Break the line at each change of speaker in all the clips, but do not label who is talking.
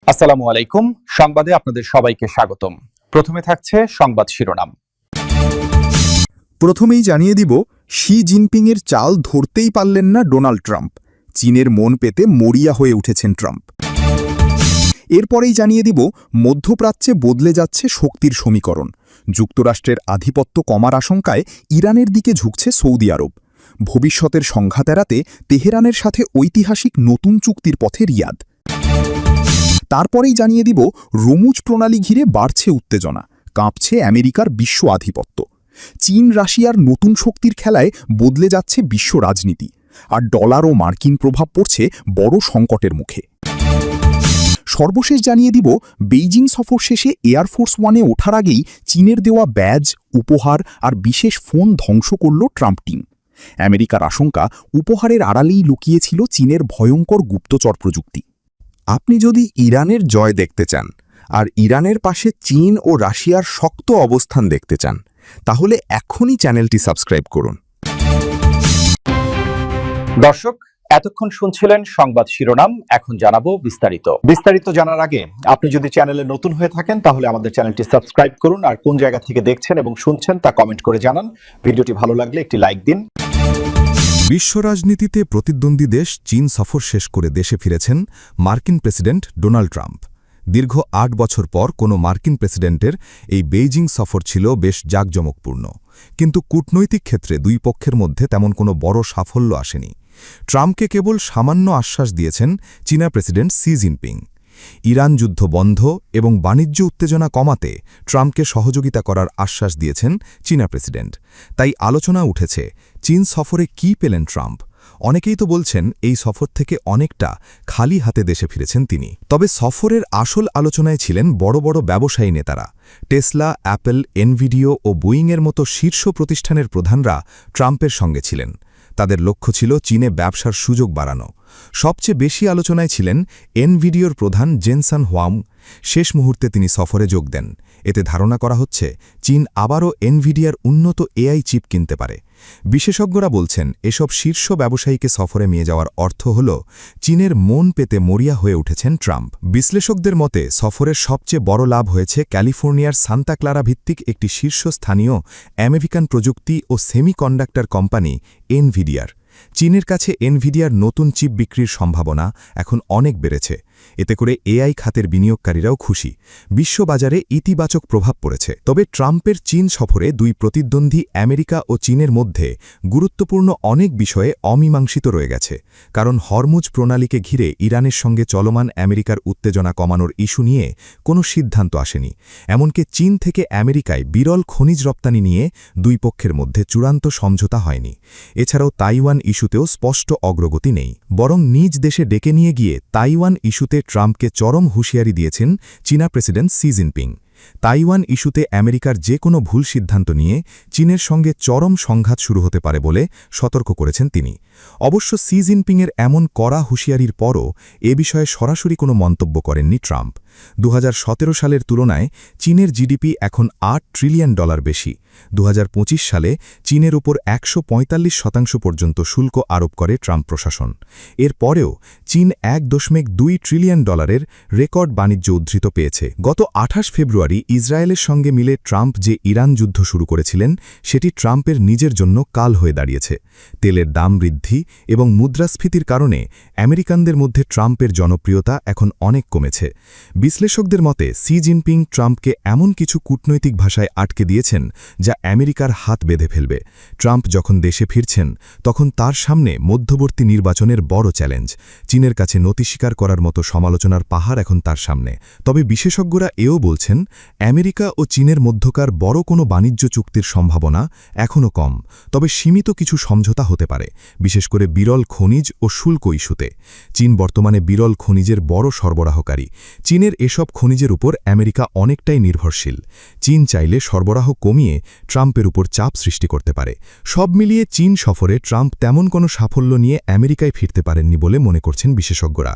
আসসালামু আলাইকুম। সংবাদে আপনাদের সবাইকে স্বাগতম। প্রথমে থাকছে সংবাদ শিরোনাম।
প্রথমেই জানিয়ে দিব, শি জিনপিংয়ের চাল ধরতেই পারলেন না ডোনাল্ড ট্রাম্প। চীনের মন পেতে মরিয়া হয়ে উঠেছেন ট্রাম্প। এরপরেই জানিয়ে দিব, মধ্যপ্রাচ্যে বদলে যাচ্ছে শক্তির সমীকরণ। যুক্তরাষ্ট্রের আধিপত্য কমার আশঙ্কায় ইরানের দিকে ঝুঁকছে সৌদি আরব। ভবিষ্যতের সংঘাত এড়াতে তেহরানের সাথে ঐতিহাসিক নতুন চুক্তির পথে রিয়াদ। তারপরেই জানিয়ে দিব, রমুজ প্রণালী ঘিরে বাড়ছে উত্তেজনা, কাঁপছে আমেরিকার বিশ্ব আধিপত্য। চীন রাশিয়ার নতুন শক্তির খেলায় বদলে যাচ্ছে বিশ্ব রাজনীতি, আর ডলার ও মার্কিন প্রভাব পড়ছে বড় সংকটের মুখে। সর্বশেষ জানিয়ে দিব, বেইজিং সফর শেষে এয়ারফোর্স ওয়ানে ওঠার আগেই চীনের দেওয়া ব্যাজ, উপহার আর বিশেষ ফোন ধ্বংস করল ট্রাম্প টিম। আমেরিকার আশঙ্কা, উপহারের আড়ালেই লুকিয়েছিল চীনের ভয়ঙ্কর গুপ্তচর প্রযুক্তি।
আপনি যদি ইরানের জয় দেখতে চান আর ইরানের পাশে চীন ও রাশিয়ার শক্ত অবস্থান দেখতে চান, তাহলে এখনই চ্যানেলটি সাবস্ক্রাইব করুন।
দর্শক, এতক্ষণ শুনছিলেন সংবাদ শিরোনাম। এখন জানাবো বিস্তারিত জানার আগে আপনি যদি চ্যানেলে নতুন হয়ে থাকেন তাহলে আমাদের চ্যানেলটি সাবস্ক্রাইব করুন, আর কোন জায়গা থেকে দেখছেন এবং শুনছেন তা কমেন্ট করে জানান। ভিডিওটি ভালো লাগলে একটি লাইক দিন।
বিশ্ব রাজনীতিতে প্রতিদ্বন্দ্বী দেশ চীন সফর শেষ করে দেশে ফিরেছেন মার্কিন প্রেসিডেন্ট ডোনাল্ড ট্রাম্প। দীর্ঘ ৮ বছর পর কোনো মার্কিন প্রেসিডেন্টের এই বেইজিং সফর ছিল বেশ জাঁকজমকপূর্ণ, কিন্তু কূটনৈতিক ক্ষেত্রে দুই পক্ষের মধ্যে তেমন কোনো বড় সাফল্য আসেনি। ট্রাম্পকে কেবল সামান্য আশ্বাস দিয়েছেন চীনা প্রেসিডেন্ট শি জিনপিং। ইরান যুদ্ধ বন্ধ এবং বাণিজ্য উত্তেজনা কমাতে ট্রাম্পকে সহযোগিতা করার আশ্বাস দিয়েছেন চীনা প্রেসিডেন্ট। তাই আলোচনা উঠেছে, চীন সফরে কি পেলেন ট্রাম্প? অনেকেই তো বলছেন এই সফর থেকে অনেকটা খালি হাতে দেশে ফিরেছেন তিনি। তবে সফরের আসল আলোচনায় ছিলেন বড় বড় ব্যবসায়ী নেতারা। টেসলা, অ্যাপল, এনভিডিও ও বোয়িংয়ের মতো শীর্ষ প্রতিষ্ঠানের প্রধানরা ট্রাম্পের সঙ্গে ছিলেন। তাদের লক্ষ্য ছিল চীনে ব্যবসার সুযোগ বাড়ানো। সবচেয়ে বেশি আলোচনায় ছিলেন এনভিডিওর প্রধান জেনসন হুয়াং। শেষ মুহূর্তে তিনি সফরে যোগ দেন। এতে ধারণা করা হচ্ছে চীন আবারও এনভিডিয়ার উন্নত এআই চিপ কিনতে পারে। বিশেষজ্ঞরা বলছেন, এসব শীর্ষ ব্যবসায়ীকে সফরে নিয়ে যাওয়ার অর্থ হল চীনের মন পেতে মরিয়া হয়ে উঠেছেন ট্রাম্প। বিশ্লেষকদের মতে সফরের সবচেয়ে বড় লাভ হয়েছে ক্যালিফোর্নিয়ার সান্তা ক্লারা ভিত্তিক একটি শীর্ষস্থানীয় আমেরিকান প্রযুক্তি ও সেমিকন্ডাক্টর কোম্পানি এনভিডিয়ার। চীনের কাছে এনভিডিয়ার নতুন চিপ বিক্রির সম্ভাবনা এখন অনেক বেড়েছে। এতে করে এআই খাতের বিনিয়োগকারীরাও খুশি। বিশ্ববাজারে ইতিবাচক প্রভাব পড়েছে। তবে ট্রাম্পের চীন সফরে দুই প্রতিদ্বন্দ্বী আমেরিকা ও চীনের মধ্যে গুরুত্বপূর্ণ অনেক বিষয়ে অমীমাংসিত রয়ে গেছে। কারণ হরমুজ প্রণালীকে ঘিরে ইরানের সঙ্গে চলমান আমেরিকার উত্তেজনা কমানোর ইস্যু নিয়ে কোনো সিদ্ধান্ত আসেনি। এমনকি চীন থেকে আমেরিকায় বিরল খনিজ রপ্তানি নিয়ে দুই পক্ষের মধ্যে চূড়ান্ত সমঝোতা হয়নি। এছাড়াও তাইওয়ান ইস্যুতেও স্পষ্ট অগ্রগতি নেই। বরং নিজ দেশে ডেকে নিয়ে গিয়ে তাইওয়ান ইস্যুতে ট্রাম্পকে চরম হুঁশিয়ারি দিয়েছেন চীনা প্রেসিডেন্ট শি জিনপিং। তাইওয়ান ইস্যুতে আমেরিকার যে কোনো ভুল সিদ্ধান্ত নিয়ে চীনের সঙ্গে চরম সংঘাত শুরু হতে পারে বলে সতর্ক করেছেন তিনি। অবশ্য শি জিনপিংয়ের এমন কড়া হুঁশিয়ারির পরও এ বিষয়ে সরাসরি কোনো মন্তব্য করেননি ট্রাম্প। 2017 সালের তুলনায় চীনের জিডিপি এখন $8 ট্রিলিয়ন বেশি। 2025 সালে চীনের উপর 145% পর্যন্ত শুল্ক আরোপ করে ট্রাম্প প্রশাসন। এর পরেও চীন $1.2 ট্রিলিয়ন রেকর্ড বাণিজ্য উদ্ধৃত পেয়েছে। গত 28 ফেব্রুয়ারি ইসরায়েলের সঙ্গে মিলে ট্রাম্প যে ইরান যুদ্ধ শুরু করেছিলেন, সেটি ট্রাম্পের নিজের জন্য কাল হয়ে দাঁড়িয়েছে। তেলের দাম বৃদ্ধি এবং মুদ্রাস্ফীতির কারণে আমেরিকানদের মধ্যে ট্রাম্পের জনপ্রিয়তা এখন অনেক কমেছে। বিশ্লেষকদের মতে শি জিনপিং ট্রাম্পকে এমন কিছু কূটনৈতিক ভাষায় আটকে দিয়েছেন যা আমেরিকার হাত বেঁধে ফেলবে। ট্রাম্প যখন দেশে ফিরছেন তখন তার সামনে মধ্যবর্তী নির্বাচনের বড় চ্যালেঞ্জ। চীনের কাছে নতি স্বীকার করার মতো সমালোচনার পাহাড় এখন তার সামনে। তবে বিশেষজ্ঞরা এও বলছেন, আমেরিকা ও চীনের মধ্যকার বড় কোনো বাণিজ্য চুক্তির সম্ভাবনা এখনও কম। তবে সীমিত কিছু সমঝোতা হতে পারে, বিশেষ করে বিরল খনিজ ও শুল্ক ইস্যুতে। চীন বর্তমানে বিরল খনিজের বড় সরবরাহকারী। চীনের এসব খনিজের উপর আমেরিকা অনেকটাই নির্ভরশীল। চীন চাইলে সরবরাহ কমিয়ে ট্রাম্পের উপর চাপ সৃষ্টি করতে পারে। সব মিলিয়ে চীন সফরে ট্রাম্প তেমন কোনো সাফল্য নিয়ে আমেরিকায় ফিরতে পারেননি বলে মনে করছেন বিশেষজ্ঞরা।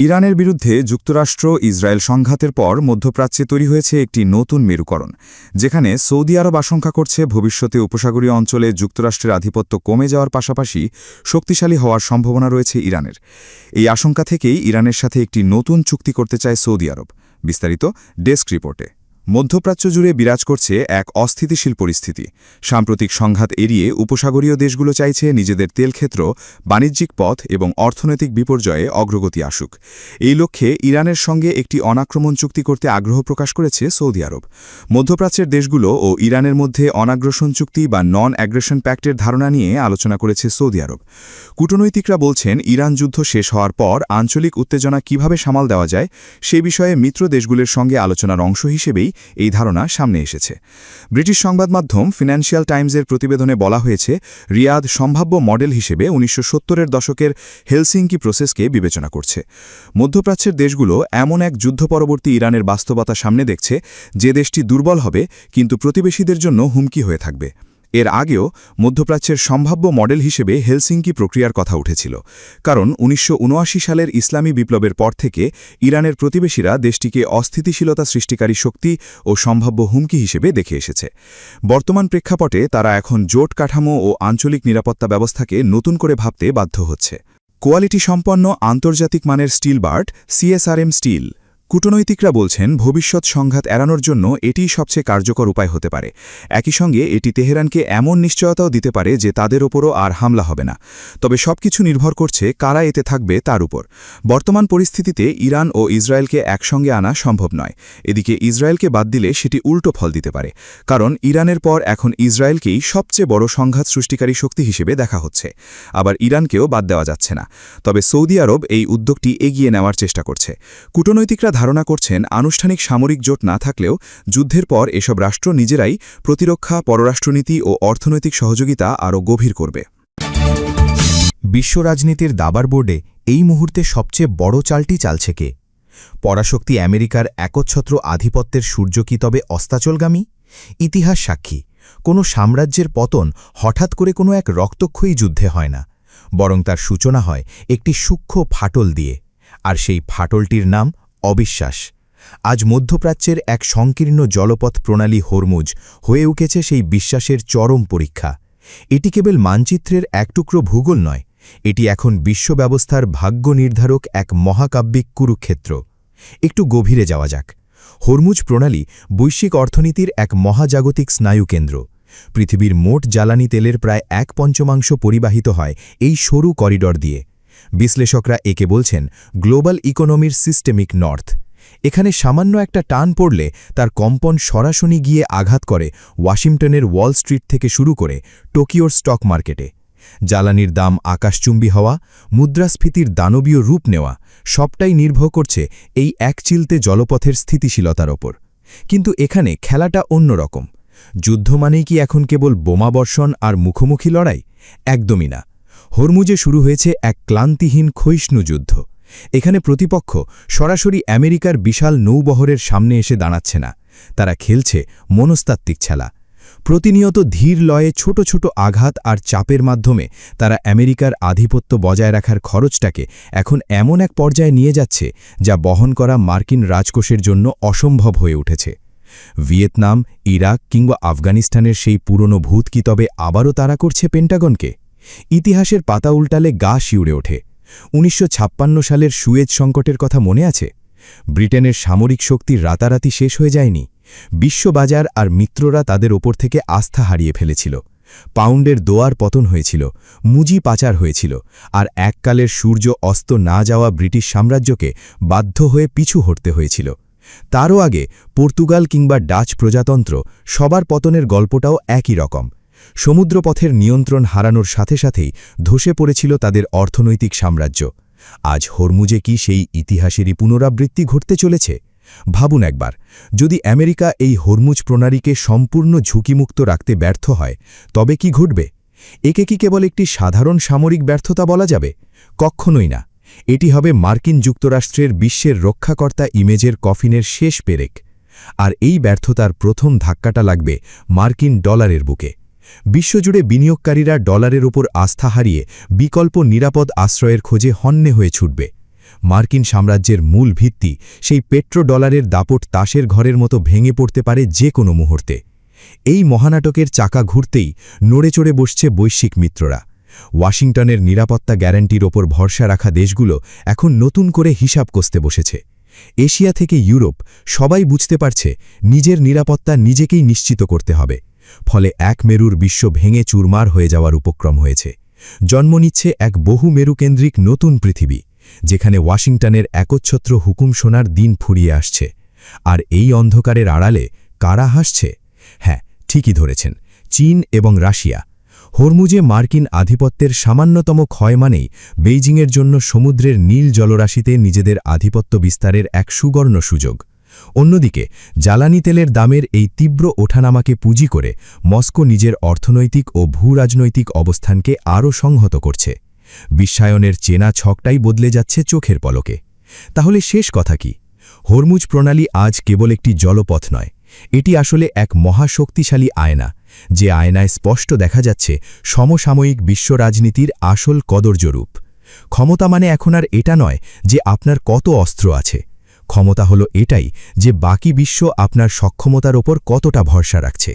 ইরানের বিরুদ্ধে যুক্তরাষ্ট্র ইসরায়েল সংঘাতের পর মধ্যপ্রাচ্যে তৈরি হয়েছে একটি নতুন মেরুকরণ, যেখানে সৌদি আরব আশঙ্কা করছে ভবিষ্যতে উপসাগরীয় অঞ্চলে যুক্তরাষ্ট্রের আধিপত্য কমে যাওয়ার পাশাপাশি শক্তিশালী হওয়ার সম্ভাবনা রয়েছে ইরানের। এই আশঙ্কা থেকেই ইরানের সাথে একটি নতুন চুক্তি করতে চায় সৌদি আরব। বিস্তারিত ডেস্ক রিপোর্টে। মধ্যপ্রাচ্য জুড়ে বিরাজ করছে এক অস্থিতিশীল পরিস্থিতি। সাম্প্রতিক সংঘাত এড়িয়ে উপসাগরীয় দেশগুলো চাইছে নিজেদের তেলক্ষেত্র, বাণিজ্যিক পথ এবং অর্থনৈতিক বিপর্যয়ে অগ্রগতি আসুক। এই লক্ষ্যে ইরানের সঙ্গে একটি অনাক্রমণ চুক্তি করতে আগ্রহ প্রকাশ করেছে সৌদি আরব। মধ্যপ্রাচ্যের দেশগুলো ও ইরানের মধ্যে অনাগ্রাসন চুক্তি বা নন অ্যাগ্রেশন প্যাক্টের ধারণা নিয়ে আলোচনা করেছে সৌদি আরব। কূটনৈতিকরা বলছেন, ইরান যুদ্ধ শেষ হওয়ার পর আঞ্চলিক উত্তেজনা কিভাবে সামাল দেওয়া যায় সে বিষয়ে মিত্র দেশগুলোর সঙ্গে আলোচনার অংশ হিসেবেই এই ধারণা সামনে এসেছে। ব্রিটিশ সংবাদ মাধ্যম ফিনান্সিয়াল টাইমসের প্রতিবেদনে বলা হয়েছে, রিয়াদ সম্ভাব্য মডেল হিসেবে ১৯৭০-এর দশকের হেলসিঙ্কি প্রসেসকে বিবেচনা করছে। মধ্যপ্রাচ্যের দেশগুলো এমন এক যুদ্ধ-পরবর্তী ইরানের বাস্তবতা সামনে দেখছে, যে দেশটি দুর্বল হবে কিন্তু প্রতিবেশীদের জন্য হুমকি হয়ে থাকবে। এর আগেও মধ্যপ্রাচ্যের সম্ভাব্য মডেল হিসেবে হেলসিঙ্কি প্রক্রিয়ার কথা উঠেছিল, কারণ ১৯৭৯ সালের ইসলামী বিপ্লবের পর থেকে ইরানের প্রতিবেশীরা দেশটিকে অস্থিতিশীলতা সৃষ্টিকারী শক্তি ও সম্ভাব্য হুমকি হিসেবে দেখে এসেছে। বর্তমান প্রেক্ষাপটে তারা এখন জোট কাঠামো ও আঞ্চলিক নিরাপত্তা ব্যবস্থাকে নতুন করে ভাবতে বাধ্য হচ্ছে। কোয়ালিটি সম্পন্ন আন্তর্জাতিক মানের স্টিল বার্ট, সিএসআরএম স্টিল। কূটনৈতিকরা বলছেন, ভবিষ্যৎ সংঘাত এড়ানোর জন্য এটিই সবচেয়ে কার্যকর উপায় হতে পারে। একই সঙ্গে এটি তেহরানকে এমন নিশ্চয়তাও দিতে পারে যে তাদের ওপরও আর হামলা হবে না। তবে সবকিছু নির্ভর করছে কারা এতে থাকবে তার উপর। বর্তমান পরিস্থিতিতে ইরান ও ইসরায়েলকে একসঙ্গে আনা সম্ভব নয়। এদিকে ইসরায়েলকে বাদ দিলে সেটি উল্টো ফল দিতে পারে, কারণ ইরানের পর এখন ইসরায়েলকেই সবচেয়ে বড় সংঘাত সৃষ্টিকারী শক্তি হিসেবে দেখা হচ্ছে। আবার ইরানকেও বাদ দেওয়া যাচ্ছে না। তবে সৌদি আরব এই উদ্যোগটি এগিয়ে নেওয়ার চেষ্টা করছে। কূটনৈতিকরা ধারণা করছেন, আনুষ্ঠানিক সামরিক জোট না থাকলেও যুদ্ধের পর এসব রাষ্ট্র নিজেরাই প্রতিরক্ষা, পররাষ্ট্রনীতি ও অর্থনৈতিক সহযোগিতা আরও গভীর করবে।
বিশ্ব রাজনীতির দাবার বোর্ডে এই মুহূর্তে সবচেয়ে বড় চালটি চালছে কে? পরাশক্তি আমেরিকার একচ্ছত্র আধিপত্যের সূর্য কি তবে অস্তাচলগামী? ইতিহাস সাক্ষী, কোনো সাম্রাজ্যের পতন হঠাৎ করে কোনো এক রক্তক্ষয়ী যুদ্ধে হয় না, বরং তার সূচনা হয় একটি সূক্ষ্ম ফাটল দিয়ে। আর সেই ফাটলটির নাম অবিশ্বাস। আজ মধ্যপ্রাচ্যের এক সংকীর্ণ জলপথ প্রণালী হরমুজ হয়ে উঠেছে সেই বিশ্বাসের চরম পরীক্ষা। এটি কেবল মানচিত্রের এক টুকরো ভূগোল নয়, এটি এখন বিশ্ব ব্যবস্থার ভাগ্য নির্ধারক এক মহাকাব্যিক কুরুক্ষেত্র। একটু গভীরে যাওয়া যাক। হরমুজ প্রণালী বৈশ্বিক অর্থনীতির এক মহাজাগতিক স্নায়ুকেন্দ্র। পৃথিবীর মোট জ্বালানি তেলের প্রায় ১/৫ পরিবাহিত হয় এই সরু করিডর দিয়ে। বিশ্লেষকরা একে বলছেন গ্লোবাল ইকোনমির সিস্টেমিক নর্থ। এখানে সামান্য একটা টান পড়লে তার কম্পন সরাসরি গিয়ে আঘাত করে ওয়াশিংটনের ওয়াল স্ট্রিট থেকে শুরু করে টোকিওর স্টক মার্কেটে। জ্বালানির দাম আকাশচুম্বী হওয়া, মুদ্রাস্ফীতির দানবীয় রূপ নেওয়া, সবটাই নির্ভর করছে এই একচিলতে জলপথের স্থিতিশীলতার ওপর। কিন্তু এখানে খেলাটা অন্যরকম। যুদ্ধ মানেই কি এখন কেবল বোমাবর্ষণ আর মুখোমুখি লড়াই? একদমই না। হরমুজে শুরু হয়েছে এক ক্লান্তিহীন ক্ষয়িষ্ণু যুদ্ধ। এখানে প্রতিপক্ষ সরাসরি আমেরিকার বিশাল নৌবহরের সামনে এসে দাঁড়াচ্ছে না, তারা খেলছে মনস্তাত্ত্বিক খেলা। প্রতিনিয়ত ধীর লয়ে ছোট ছোট আঘাত আর চাপের মাধ্যমে তারা আমেরিকার আধিপত্য বজায় রাখার খরচটাকে এখন এমন এক পর্যায়ে নিয়ে যাচ্ছে যা বহন করা মার্কিন রাজকোষের জন্য অসম্ভব হয়ে উঠেছে। ভিয়েতনাম, ইরাক কিংবা আফগানিস্তানের সেই পুরনো ভূত কি তবে আবারও তাড়া করছে পেন্টাগনকে? ইতিহাসের পাতা উল্টালে গা শিউরে ওঠে। ১৯৫৬ সালের সুয়েজ সংকটের কথা মনে আছে? ব্রিটেনের সামরিক শক্তি রাতারাতি শেষ হয়ে যায়নি। বিশ্ববাজার আর মিত্ররা তাদের ওপর থেকে আস্থা হারিয়ে ফেলেছিল। পাউন্ডের দোয়ার পতন হয়েছিল, মুজি পাচার হয়েছিল, আর এককালের সূর্য অস্ত না যাওয়া ব্রিটিশ সাম্রাজ্যকে বাধ্য হয়ে পিছু হটতে হয়েছিল। তারও আগে পর্তুগাল কিংবা ডাচ প্রজাতন্ত্র, সবার পতনের গল্পটাও একই রকম। সমুদ্রপথের নিয়ন্ত্রণ হারানোর সাথে সাথেই ধসে পড়েছিল তাদের অর্থনৈতিক সাম্রাজ্য। আজ হরমুজে কি সেই ইতিহাসেরই পুনরাবৃত্তি ঘটতে চলেছে? ভাবুন একবার, যদি আমেরিকা এই হরমুজ প্রণালীকে সম্পূর্ণ ঝুঁকিমুক্ত রাখতে ব্যর্থ হয়, তবে কি ঘটবে? একে কি কেবল একটি সাধারণ সামরিক ব্যর্থতা বলা যাবে? কখনোই না। এটি হবে মার্কিন যুক্তরাষ্ট্রের বিশ্বের রক্ষাকর্তা ইমেজের কফিনের শেষ পেরেক। আর এই ব্যর্থতার প্রথম ধাক্কাটা লাগবে মার্কিন ডলারের বুকে। বিশ্বজুড়ে বিনিয়োগকারীরা ডলারের ওপর আস্থা হারিয়ে বিকল্প নিরাপদ আশ্রয়ের খোঁজে হন্যে হয়ে ছুটবে। মার্কিন সাম্রাজ্যের মূল ভিত্তি সেই পেট্রোডলারের দাপট তাসের ঘরের মতো ভেঙে পড়তে পারে যে কোনো মুহূর্তে। এই মহানাটকের চাকা ঘুরতেই নড়েচড়ে বসছে বৈশ্বিক মিত্ররা। ওয়াশিংটনের নিরাপত্তা গ্যারান্টির ওপর ভরসা রাখা দেশগুলো এখন নতুন করে হিসাব কষতে বসেছে। এশিয়া থেকে ইউরোপ সবাই বুঝতে পারছে নিজের নিরাপত্তা নিজেকেই নিশ্চিত করতে হবে। ফলে এক মেরুর বিশ্ব ভেঙে চুরমার হয়ে যাওয়ার উপক্রম হয়েছে। জন্ম নিচ্ছে এক বহু মেরুকেন্দ্রিক নতুন পৃথিবী, যেখানে ওয়াশিংটনের একচ্ছত্র হুকুম শোনার দিন ফুরিয়ে আসছে। আর এই অন্ধকারের আড়ালে কারা হাসছে? হ্যাঁ, ঠিকই ধরেছেন, চীন এবং রাশিয়া। হরমুজে মার্কিন আধিপত্যের সামান্যতম ক্ষয় মানেই বেইজিংয়ের জন্য সমুদ্রের নীল জলরাশিতে নিজেদের আধিপত্য বিস্তারের এক সুবর্ণ সুযোগ। অন্যদিকে জ্বালানি তেলের দামের এই তীব্র ওঠানামাকে পুঁজি করে মস্কো নিজের অর্থনৈতিক ও ভূরাজনৈতিক অবস্থানকে আরও সংহত করছে। বিশ্বায়নের চেনা ছকটাই বদলে যাচ্ছে চোখের পলকে। তাহলে শেষ কথা কি? হরমুজ প্রণালী আজ কেবল একটি জলপথ নয়, এটি আসলে এক মহাশক্তিশালী আয়না, যে আয়নায় স্পষ্ট দেখা যাচ্ছে সমসাময়িক বিশ্ব রাজনীতির আসল কদর্য রূপ। ক্ষমতা মানে এখন আর এটা নয় যে আপনার কত অস্ত্র আছে। ক্ষমতা হলো এটাই যে বাকি বিশ্ব আপনার সক্ষমতার ওপর কতটা ভরসা রাখছে।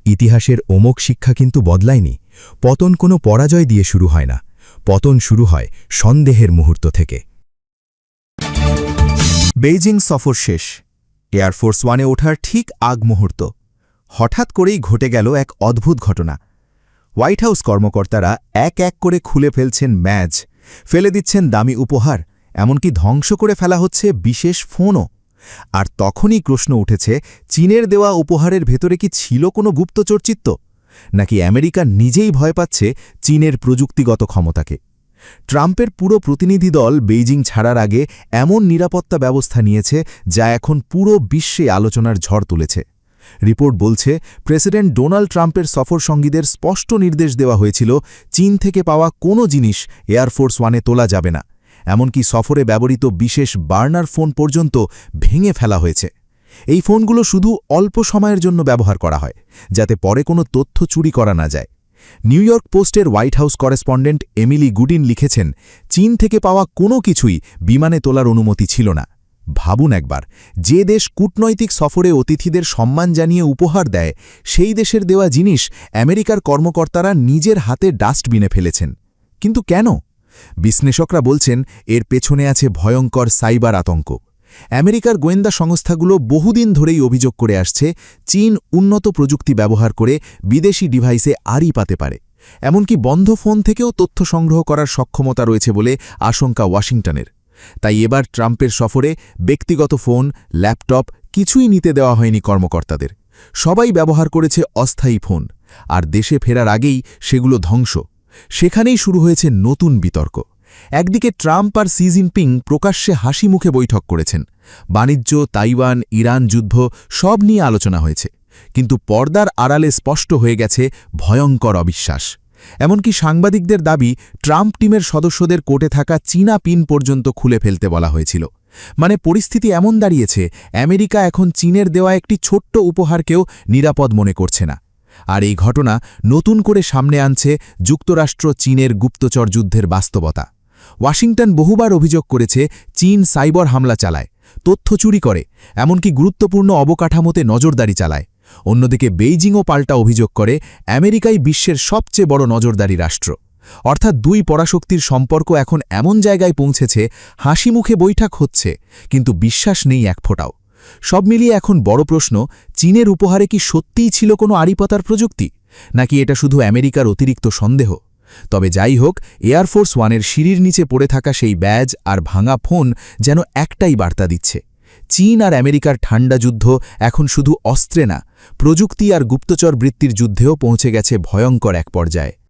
ইতিহাসের অমোঘ শিক্ষা কিন্তু বদলায়নি। পতন কোনো পরাজয় দিয়ে শুরু হয় না, পতন শুরু হয় সন্দেহের মুহূর্ত থেকে।
বেইজিং সফর শেষ। এয়ারফোর্স ওয়ানে ওঠার ঠিক আগ মুহূর্ত হঠাৎ করেই ঘটে গেল এক অদ্ভুত ঘটনা। হোয়াইট হাউস কর্মকর্তারা এক এক করে খুলে ফেলছেন ম্যাজ, ফেলে দিচ্ছেন দামি উপহার, এমনকি ধ্বংস করে ফেলা হচ্ছে বিশেষ ফোনও। আর তখনই প্রশ্ন উঠেছে, চীনের দেওয়া উপহারের ভেতরে কি ছিল কোনো গুপ্তচরচিত্ত, নাকি আমেরিকা নিজেই ভয় পাচ্ছে চীনের প্রযুক্তিগত ক্ষমতাকে? ট্রাম্পের পুরো প্রতিনিধি দল বেইজিং ছাড়ার আগে এমন নিরাপত্তা ব্যবস্থা নিয়েছে যা এখন পুরো বিশ্বে আলোচনার ঝড় তুলেছে। রিপোর্ট বলছে, প্রেসিডেন্ট ডোনাল্ড ট্রাম্পের সফরসঙ্গীদের স্পষ্ট নির্দেশ দেওয়া হয়েছিল চীন থেকে পাওয়া কোনো জিনিস এয়ারফোর্স ওয়ানে তোলা যাবে না। এমনকি সফরে ব্যবহৃত বিশেষ বার্নার ফোন পর্যন্ত ভেঙে ফেলা হয়েছে। এই ফোনগুলো শুধু অল্প সময়ের জন্য ব্যবহার করা হয়, যাতে পরে কোনো তথ্য চুরি করা না যায়। নিউ ইয়র্ক পোস্টের হোয়াইট হাউস করেসপন্ডেন্ট এমিলি গুডিন লিখেছেন, চীন থেকে পাওয়া কোনো কিছুই বিমানে তোলার অনুমতি ছিল না। ভাবুন একবার, যে দেশ কূটনৈতিক সফরে অতিথিদের সম্মান জানিয়ে উপহার দেয়, সেই দেশের দেওয়া জিনিস আমেরিকার কর্মকর্তারা নিজের হাতে ডাস্টবিনে ফেলেছেন। কিন্তু কেন? বিশ্লেষকরা বলছেন, এর পেছনে আছে ভয়ঙ্কর সাইবার আতঙ্ক। আমেরিকার গোয়েন্দা সংস্থাগুলো বহুদিন ধরেই অভিযোগ করে আসছে, চীন উন্নত প্রযুক্তি ব্যবহার করে বিদেশি ডিভাইসে আড়ি পাতে পারে। এমনকি বন্ধ ফোন থেকেও তথ্য সংগ্রহ করার সক্ষমতা রয়েছে বলে আশঙ্কা ওয়াশিংটনের। তাই এবার ট্রাম্পের সফরে ব্যক্তিগত ফোন, ল্যাপটপ কিছুই নিতে দেওয়া হয়নি কর্মকর্তাদের। সবাই ব্যবহার করেছে অস্থায়ী ফোন, আর দেশে ফেরার আগেই সেগুলো ধ্বংস। সেখানেই শুরু হয়েছে নতুন বিতর্ক। একদিকে ট্রাম্প আর শি জিনপিং প্রকাশ্যে হাসি মুখে বৈঠক করেছেন। বাণিজ্য, তাইওয়ান, ইরান যুদ্ধ সব নিয়ে আলোচনা হয়েছে। কিন্তু পর্দার আড়ালে স্পষ্ট হয়ে গেছে ভয়ঙ্কর অবিশ্বাস। এমনকি সাংবাদিকদের দাবি, ট্রাম্প টিমের সদস্যদের কোর্টে থাকা চীনা পিন পর্যন্ত খুলে ফেলতে বলা হয়েছিল। মানে পরিস্থিতি এমন দাঁড়িয়েছে, আমেরিকা এখন চীনের দেওয়া একটি ছোট্ট উপহারকেও নিরাপদ মনে করছে না। আর এই ঘটনা নতুন করে সামনে আনছে যুক্তরাষ্ট্র চীনের গুপ্তচর যুদ্ধের বাস্তবতা। ওয়াশিংটন বহুবার অভিযোগ করেছে, চীন সাইবার হামলা চালায়, তথ্য চুরি করে, এমনকি গুরুত্বপূর্ণ অবকাঠামোতে নজরদারি চালায়। অন্যদিকে বেইজিংও পাল্টা অভিযোগ করে, আমেরিকাই বিশ্বের সবচেয়ে বড় নজরদারি রাষ্ট্র। অর্থাৎ দুই পরাশক্তির সম্পর্ক এখন এমন জায়গায় পৌঁছেছে, হাসি মুখে বৈঠক হচ্ছে, কিন্তু বিশ্বাস নেই এক ফোঁটাও। সব মিলিয়ে এখন বড় প্রশ্ন, চীনের উপহারে কি সত্যিই ছিল কোনো আড়িপাতার প্রযুক্তি, নাকি এটা শুধু আমেরিকার অতিরিক্ত সন্দেহ? তবে যাই হোক, এয়ারফোর্স ওয়ানের সিঁড়ির নিচে পড়ে থাকা সেই ব্যাজ আর ভাঙা ফোন যেন একটাই বার্তা দিচ্ছে, চীন আর আমেরিকার ঠান্ডা যুদ্ধ এখন শুধু অস্ত্রে না, প্রযুক্তি আর গুপ্তচর বৃত্তির যুদ্ধেও পৌঁছে গেছে ভয়ঙ্কর এক পর্যায়ে।